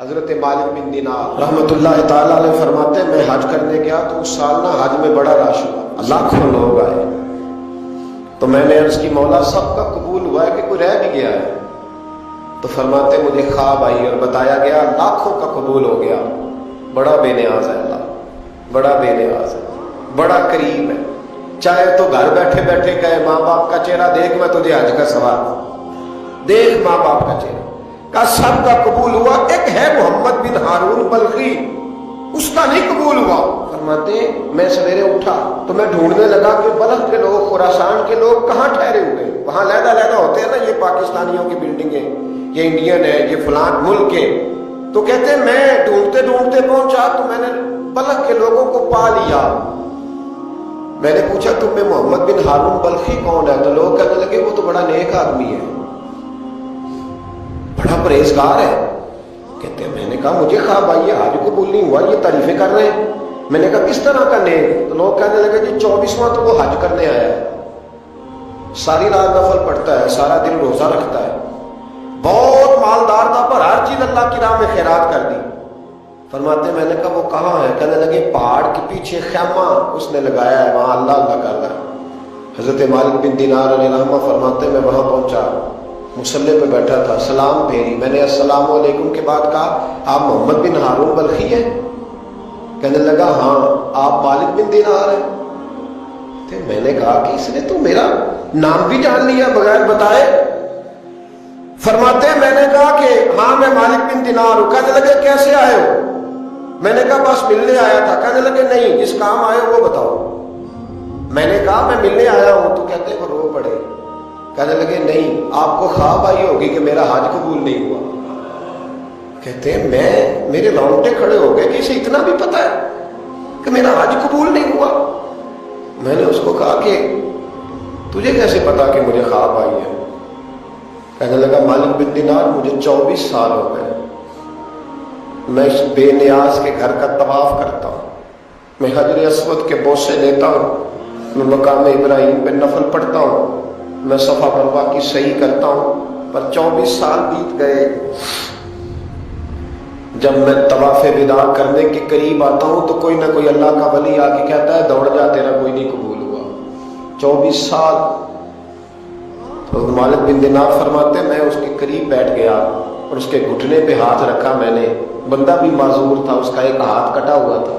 حضرت مالک بن دینار رحمۃ اللہ تعالیٰ علیہ فرماتے ہیں میں حج کرنے گیا تو اس سال نا حج میں بڑا رش ہوا، لاکھوں لوگ آئے، تو میں نے عرض کی مولا سب کا قبول ہوا ہے کہ کوئی رہ بھی گیا ہے؟ تو فرماتے مجھے خواب آئی اور بتایا گیا لاکھوں کا قبول ہو گیا۔ بڑا بے نیاز ہے اللہ، بڑا بے نیاز ہے، بڑا کریم ہے۔ چاہے تو گھر بیٹھے بیٹھے کہے ماں باپ کا چہرہ دیکھ میں تجھے حج کا ثواب دیکھ، ماں باپ کا چہرہ کا سب کا قبول ہوا، ایک ہے محمد بن ہارون بلخی اس کا نہیں قبول ہوا۔ فرماتے میں سویرے اٹھا تو میں ڈھونڈنے لگا کہ بلخ کے لوگ، خراسان کے لوگ کہاں ٹھہرے ہوئے، وہاں علیحدہ علیحدہ ہوتے ہیں نا، یہ پاکستانیوں کی بلڈنگیں، یہ انڈین ہے، یہ فلان ملک کے، تو کہتے ہیں میں ڈھونڈتے ڈھونڈتے پہنچا تو میں نے بلخ کے لوگوں کو پا لیا۔ میں نے پوچھا تم میں محمد بن ہارون بلخی کون ہے؟ تو لوگ کہنے لگے وہ تو بڑا نیک آدمی ہے، بڑا پرہیزگار ہے۔ کہتے ہیں میں نے کہا مجھے خواب آئی ہے، حج قبول نہیں ہوا، یہ تعریفیں کر رہے ہیں۔ میں نے کہا کس طرح کا نیک؟ تو لوگ کہنے لگے جی 24واں تو وہ حج کرنے آیا ہے، ساری رات نفل پڑھتا ہے، سارا دن روزہ رکھتا ہے، بہت مالدار تھا پر ہر چیز اللہ کی راہ میں خیرات کر دی۔ فرماتے ہیں میں نے کہا وہ کہاں ہے؟ کہنے لگے پہاڑ کے پیچھے خیمہ اس نے لگایا ہے، وہاں اللہ اللہ کر رہا ہے۔ حضرت مالک بن دینار علیہ رحمہ فرماتے ہیں میں وہاں پہنچا، مصلی پہ بیٹھا تھا، سلام پھیری، میں نے السلام علیکم کے بعد کہا آپ محمد بن ہارون بلخی ہیں؟ کہنے لگا ہاں۔ آپ مالک بن دینار ہیں؟ تو میں نے کہا کہ اس نے تو میرا نام بھی جان لیا بغیر بتائے۔ فرماتے ہیں میں نے کہا کہ ہاں میں مالک بن دینار ہوں۔ کہنے لگے کیسے آئے ہو؟ میں نے کہا بس ملنے آیا تھا۔ کہنے لگے نہیں جس کام آئے وہ بتاؤ۔ میں نے کہا میں ملنے آیا ہوں، تو کہتے وہ رو پڑے۔ کہنے لگے نہیں آپ کو خواب آئی ہوگی کہ میرا حج قبول نہیں ہوا۔ کہتے ہیں میرے رونگٹے کھڑے ہو گئے کہ اسے اتنا بھی پتا ہے کہ میرا حج قبول نہیں ہوا۔ میں نے اس کو کہا کہ تجھے کیسے پتا کہ مجھے خواب آئی ہے؟ کہنے لگا مالک بن دینار مجھے 24 سال ہو گئے، میں اس بے نیاز کے گھر کا طواف کرتا ہوں، میں حجر اسود کے بوسے لیتا ہوں، میں مقام ابراہیم پہ نفل پڑھتا ہوں، میں صفا مروہ کی صحیح کرتا ہوں، پر 24 سال بیت گئے۔ جب میں طواف وداع کرنے کے قریب آتا ہوں تو کوئی نہ کوئی اللہ کا ولی آ کے کہتا ہے دوڑ جا تیرا کوئی نہیں قبول ہوا۔ 24 سال۔ تو مالک بن دینار فرماتے ہیں میں اس کے قریب بیٹھ گیا اور اس کے گھٹنے پہ ہاتھ رکھا، میں نے، بندہ بھی معذور تھا، اس کا ایک ہاتھ کٹا ہوا تھا،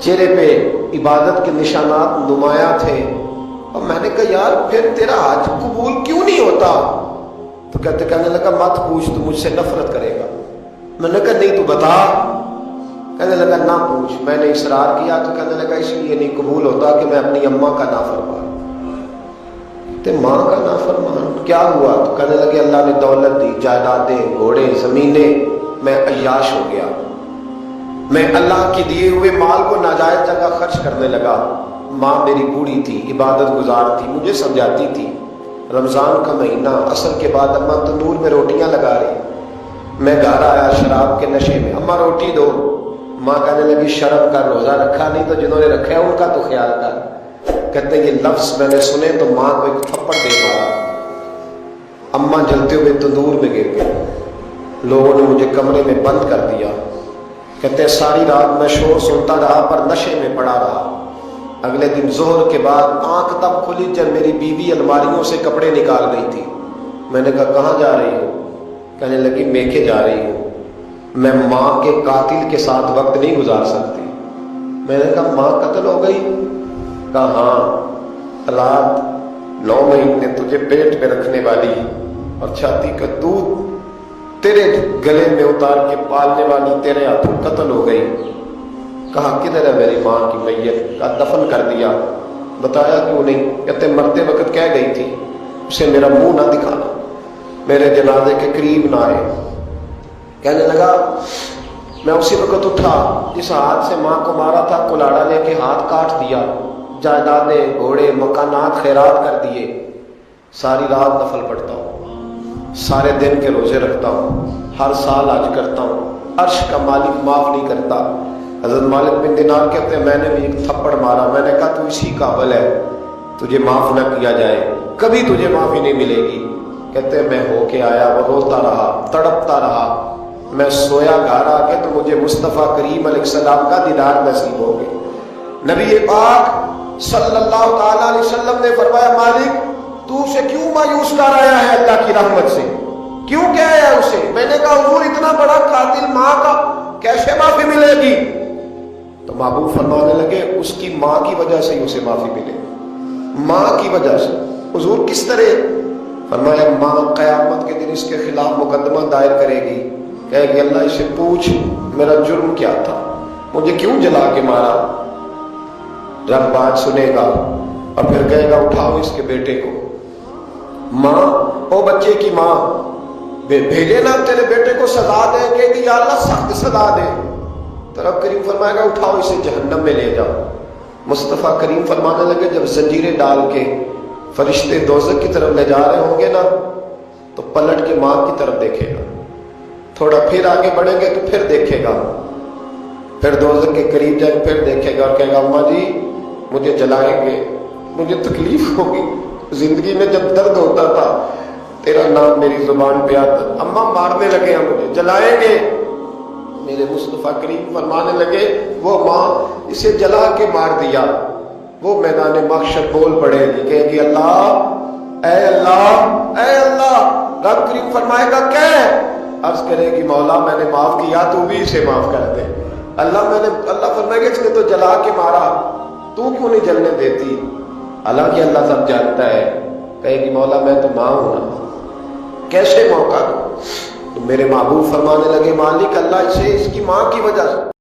چہرے پہ عبادت کے نشانات نمایاں تھے، اور میں نے کہا یار پھر تیرا حج قبول کیوں نہیں ہوتا؟ تو کہنے لگا مت پوچھ تو مجھ سے نفرت کرے گا۔ میں نے کہا نہیں تو بتا۔ کہنے لگا نہ پوچھ۔ میں نے اصرار کیا تو کہنے لگا اس لیے نہیں قبول ہوتا کہ میں اپنی اماں کا نافرمان۔ تے ماں کا نافرمان کیا ہوا؟ تو کہنے لگے اللہ نے دولت دی، جائیدادیں، گھوڑے، زمینیں، میں عیاش ہو گیا، میں اللہ کے دیے ہوئے مال کو ناجائز جگہ خرچ کرنے لگا۔ ماں میری بوڑھی تھی، عبادت گزار تھی، مجھے سمجھاتی تھی۔ رمضان کا مہینہ، عصر کے بعد اماں تندور میں روٹیاں لگا رہی، میں گھر آیا شراب کے نشے میں، اماں روٹی دو۔ ماں کہنے لگی شرم کر، روزہ رکھا نہیں تو جنہوں نے رکھا ہے ان کا تو خیال کر۔ کہتے ہیں یہ لفظ میں نے سنے تو ماں کو ایک تھپڑ دے مارا، اماں جلتے ہوئے تندور میں گر گئے، لوگوں نے مجھے کمرے میں بند کر دیا۔ کہتے ہیں ساری رات میں شور سنتا رہا پر نشے میں پڑا رہا۔ اگلے دن ظہر کے بعد آنکھ تب کھلی جب میری بیوی الماریوں سے کپڑے نکال رہی تھی۔ میں نے کہا کہاں جا رہی ہو؟ کہنے لگی میکے جا رہی ہوں، میں ماں کے قاتل کے ساتھ وقت نہیں گزار سکتی۔ میں نے کہا ماں قتل ہو گئی؟ کہا ہاں، رات 9 مہینے تجھے پیٹ میں رکھنے والی اور چھاتی کا دودھ تیرے گلے میں اتار کے پالنے والی تیرے ہاتھوں قتل ہو گئی۔ کہا کدھر ہے میری ماں کی میت؟ کہا دفن کر دیا۔ بتایا کیوں نہیں؟ کہتے مرتے وقت کہہ گئی تھی اسے میرا منہ نہ دکھانا، میرے جنازے کے قریب نہ آئے۔ کہنے لگا میں اسی وقت اٹھا جس ہاتھ سے ماں کو مارا تھا، کلاڑا لے کے ہاتھ کاٹ دیا، جائیدادیں، گھوڑے، مکانات خیرات کر دیے۔ ساری رات نفل پڑھتا ہوں، سارے دن کے روزے رکھتا ہوں، ہر سال حج کرتا ہوں، عرش کا مالک معاف نہیں کرتا۔ حضرت مالک بن دینار کہتے ہیں میں نے بھی ایک تھپڑ مارا، میں نے کہا تو اسی قابل ہے تجھے معاف نہ کیا جائے، کبھی تجھے معافی نہیں ملے گی۔ کہتے ہیں میں ہو کے آیا، وہ روتا رہا، تڑپتا رہا، میں سویا گھر آ کے تو مجھے مصطفیٰ کریم علیہ السلام کا دیدار نصیب ہو گیا۔ نبی پاک صلی اللہ تعالی علیہ وسلم نے فرمایا مالک تو اسے کیوں مایوس کر آیا ہے اللہ کی رحمت سے، کیوں کیا ہے اسے؟ میں نے کہا حضور اتنا بڑا قاتل ماں کا کیسے معافی ملے گی؟ تو محبوب فرمانے لگے اس کی ماں کی وجہ سے ہی اسے معافی ملے، ماں کی وجہ سے۔ حضور کس طرح؟ فرمایا ماں قیامت کے دن اس کے خلاف مقدمہ دائر کرے گی، کہے گی اللہ اسے پوچھ میرا جرم کیا تھا، مجھے کیوں جلا کے مارا؟ رب بات سنے گا اور پھر کہے گا اٹھاؤ اس کے بیٹے کو۔ ماں او بچے کی ماں بھیجے نا تیرے بیٹے کو سزا دے، کہے گی یا اللہ سخت سزا دے، تو رب کریم فرمائے گا اٹھاؤ اسے جہنم میں لے جاؤ۔ مصطفیٰ کریم فرمانے لگے جب زنجیریں ڈال کے فرشتے دوزخ کی طرف لے جا رہے ہوں گے نا تو پلٹ کے ماں کی طرف دیکھے گا، تھوڑا پھر آگے بڑھیں گے تو پھر دیکھے گا، پھر دوزخ کے قریب جائیں پھر دیکھے گا اور کہے گا اماں جی مجھے جلائیں گے، مجھے تکلیف ہوگی، زندگی میں جب درد ہوتا تھا تیرا نام میری زبان پہ آتا، اماں مارنے لگے ہیں مجھے جلائیں گے۔ میرے مصطفیٰ کریم فرمانے لگے وہ ماں اسے جلا کے مار دیا، وہ میدان محشر بول پڑے گی، کہے گی اللہ اے اللہ اے اللہ۔ رب کریم فرمائے گا کہ عرض کرے گی مولا میں نے معاف کیا تو بھی اسے معاف کر دے۔ اللہ فرمائے گا اس نے تو جلا کے مارا، تو کیوں نہیں جلنے دیتی؟ حالانکہ اللہ سب جانتا ہے، کہے گی مولا میں تو ماں ہوں نا، کیسے موقع دوں؟ تو میرے محبوب فرمانے لگے مالک اللہ اسے اس کی ماں کی وجہ سے